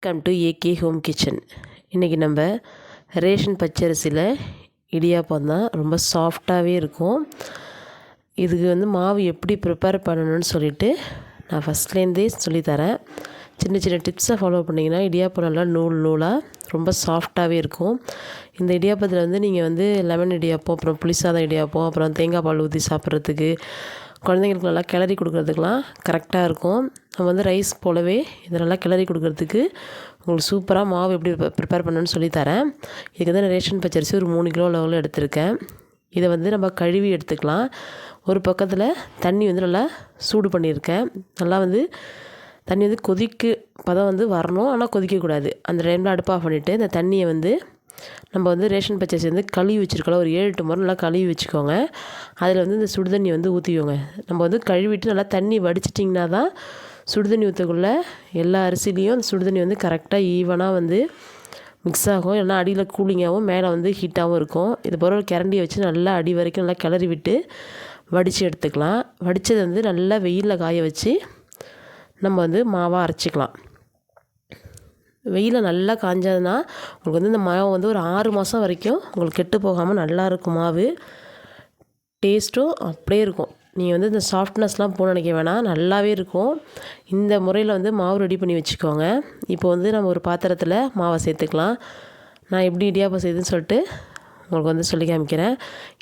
Welcome to AK home kitchen. இன்றைக்கி நம்ம ration பச்சரிசியில் idiyappam தான். ரொம்ப சாஃப்டாகவே இருக்கும். இதுக்கு மாவு எப்படி ப்ரிப்பேர் பண்ணணும்னு சொல்லிவிட்டு நான் ஃபஸ்ட்லேருந்தே சொல்லித்தரேன். சின்ன சின்ன டிப்ஸை ஃபாலோ பண்ணிங்கன்னா இடியாப்பம் நல்லா நூலாக ரொம்ப சாஃப்டாகவே இருக்கும். இந்த இடியாப்பத்தில் நீங்கள் லெமன் இடியாப்பம், அப்புறம் புளிசாதம் இடியாப்பம், அப்புறம் தேங்காய் பால் ஊற்றி சாப்பிட்றதுக்கு, குழந்தைங்களுக்கு நல்லா கிளறி கொடுக்குறதுக்கெலாம் கரெக்டாக இருக்கும். நம்ம ரைஸ் போலவே இதை நல்லா கிளறி கொடுக்குறதுக்கு உங்களுக்கு சூப்பராக மாவு எப்படி ப்ரிப்பேர் பண்ணணும்னு சொல்லித்தரேன். இதுக்கு நான் ரேஷன் பச்சரிசி ஒரு 3 கிலோ லெவலில் எடுத்திருக்கேன். இதை நம்ம கழுவி எடுத்துக்கலாம். ஒரு பக்கத்தில் தண்ணி நல்லா சூடு பண்ணியிருக்கேன். நல்லா தண்ணி கொதிக்கு பதம் வரணும், ஆனால் கொதிக்கக்கூடாது. அந்த டைமில் அடுப்பு ஆஃப் பண்ணிவிட்டு இந்த தண்ணியை நம்ம ரேஷன் பச்சரிசி கழுவி வச்சுருக்கலாம். ஒரு 7-8 முறை நல்லா கழுவி வச்சுக்கோங்க. அதில் இந்த சுடுதண்ணி ஊற்றிக்கோங்க. நம்ம கழுவிட்டு நல்லா தண்ணி வடிச்சிட்டிங்கன்னா தான் சுடுதண்ணி ஊற்றக்குள்ளே எல்லா அரிசிலையும் அந்த சுடுதண்ணி கரெக்டாக ஈவனாக மிக்ஸ் ஆகும். இல்லைனா அடியில் கூலிங்காகவும் மேலே ஹீட்டாகவும் இருக்கும். இது போல் ஒரு கிரண்டியை வச்சு நல்லா அடி வரைக்கும் நல்லா கிளறி விட்டு வடித்து எடுத்துக்கலாம். வடித்தது நல்லா வெயிலில் காய வச்சு நம்ம மாவாக அரைச்சிக்கலாம். வெயிலில் நல்லா காஞ்சதுன்னா உங்களுக்கு இந்த மாவு ஒரு 6 மாதம் வரைக்கும் உங்களுக்கு கெட்டு போகாமல் நல்லாயிருக்கும். மாவு டேஸ்ட்டும் அப்படியே இருக்கும். நீங்கள் இந்த சாஃப்ட்னஸ்லாம் போக நினைக்க வேணாம், நல்லாவே இருக்கும். இந்த முறையில் மாவு ரெடி பண்ணி வச்சுக்கோங்க. இப்போ நம்ம ஒரு பாத்திரத்தில் மாவை சேர்த்துக்கலாம். நான் எப்படி இடியாப்பம் செய்யுதுன்னு சொல்லிட்டு உங்களுக்கு சொல்லி காமிக்கிறேன்.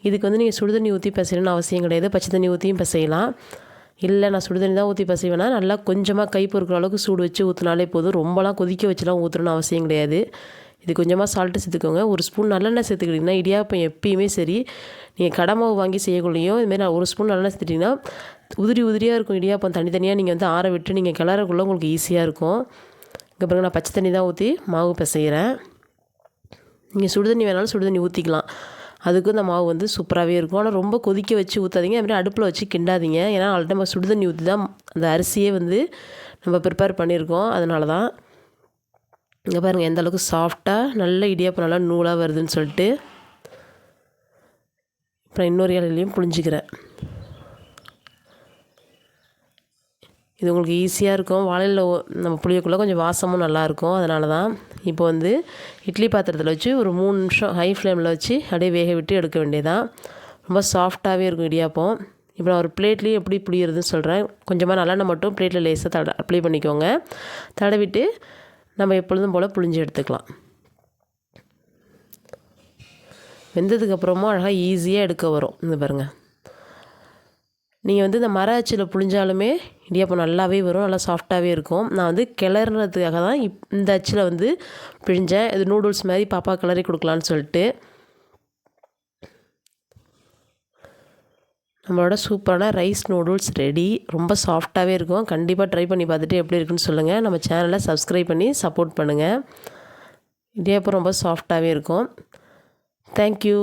இதுக்கு நீங்கள் சுடுதண்ணி ஊற்றி பிசையணும்னு அவசியம் கிடையாது. பச்சை தண்ணி ஊற்றியும் பிசையலாம். இல்லை நான் சுடுதண்ணி தான் ஊற்றி பிசைவேனா, நல்லா கொஞ்சமாக கை பொறுக்கிற அளவுக்கு சூடு வச்சு ஊற்றினாலே போதும். ரொம்பலாம் கொதிக்க வச்சுலாம் ஊற்றணும்னு அவசியம் கிடையாது. இது கொஞ்சமாக சால்ட்டு சேர்த்துக்கோங்க. ஒரு ஸ்பூன் நல்லெண்ணெய் சேர்த்துக்கிட்டிங்கன்னா இடியாப்பம் எப்பயுமே சரி, நீங்கள் கடை மாவு வாங்கி செய்யக்குள்ளேயும் இதுமாரி நான் 1 ஸ்பூன் நல்லெண்ணெய் சேர்த்துட்டிங்கன்னா உதிரியாக இருக்கும். இடியாப்பம் தனித்தனியாக நீங்கள் ஆற விட்டு நீங்கள் கிளறக்குள்ளே உங்களுக்கு ஈஸியாக இருக்கும். இங்கே பாருங்க, நான் பச்சை தண்ணி தான் ஊற்றி மாவு பிசைகிறேன். நீங்கள் சுடுதண்ணி வேணாலும் சுடுதண்ணி ஊற்றிக்கலாம். அதுக்கும் இந்த மாவு சூப்பராகவே இருக்கும். ஆனால் ரொம்ப கொதிக்க வச்சு ஊற்றாதீங்க. அதுமாதிரி அடுப்பில் வச்சு கிண்டாதீங்க. ஏன்னா ஆல்ரெடி நம்ம சுடுதண்ணி ஊற்றி தான் அந்த அரிசியே நம்ம ப்ரிப்பேர் பண்ணியிருக்கோம். அதனால தான் இங்கே பாருங்கள் எந்த அளவுக்கு சாஃப்டாக நல்ல இடியாப்பம் நல்லா நூலாக வருதுன்னு சொல்லிட்டு. அப்புறம் இன்னொரு இலையிலையும் புழிஞ்சிக்கிறேன். இது உங்களுக்கு ஈஸியாக இருக்கும். வாழையில் நம்ம புளியக்குள்ளே கொஞ்சம் வாசமும் நல்லாயிருக்கும். அதனால தான் இப்போ இட்லி பாத்திரத்தில் வச்சு ஒரு 3 நிமிஷம் ஹை ஃப்ளேமில் வச்சு அப்படியே வேக விட்டு எடுக்க வேண்டியதான். ரொம்ப சாஃப்டாகவே இருக்கும் இடியாப்பம். இப்போ நான் ஒரு பிளேட்லேயும் எப்படி புளியறதுன்னு சொல்கிறேன். கொஞ்சமாக நல்லெண்ணெய் மட்டும் பிளேட்டில் லேசாக அப்ளை பண்ணிக்கோங்க. தடவிட்டு நம்ம எப்பொழுதும் போல் புளிஞ்சு எடுத்துக்கலாம். வெந்ததுக்கப்புறமும் அழகாக ஈஸியாக எடுக்க வரும். இந்த பாருங்கள், நீங்கள் இந்த மர அச்சில் புளிஞ்சாலுமே இடியாப்பம் நல்லாவே வரும், நல்லா சாஃப்டாகவே இருக்கும். நான் கிளறதுக்காக தான் இந்த அச்சில் பிழிஞ்சேன். இது நூடுல்ஸ் மாதிரி பாப்பா கிளறி கொடுக்கலான்னு சொல்லிட்டு. நம்மளோட சூப்பரான ரைஸ் நூடுல்ஸ் ரெடி. ரொம்ப சாஃப்டாகவே இருக்கும். கண்டிப்பாக ட்ரை பண்ணி பார்த்துட்டு எப்படி இருக்குன்னு சொல்லுங்கள். நம்ம சேனலை சப்ஸ்கிரைப் பண்ணி சப்போர்ட் பண்ணுங்கள். இடியாப்பம் ரொம்ப சாஃப்டாகவே இருக்கும். தேங்க்யூ.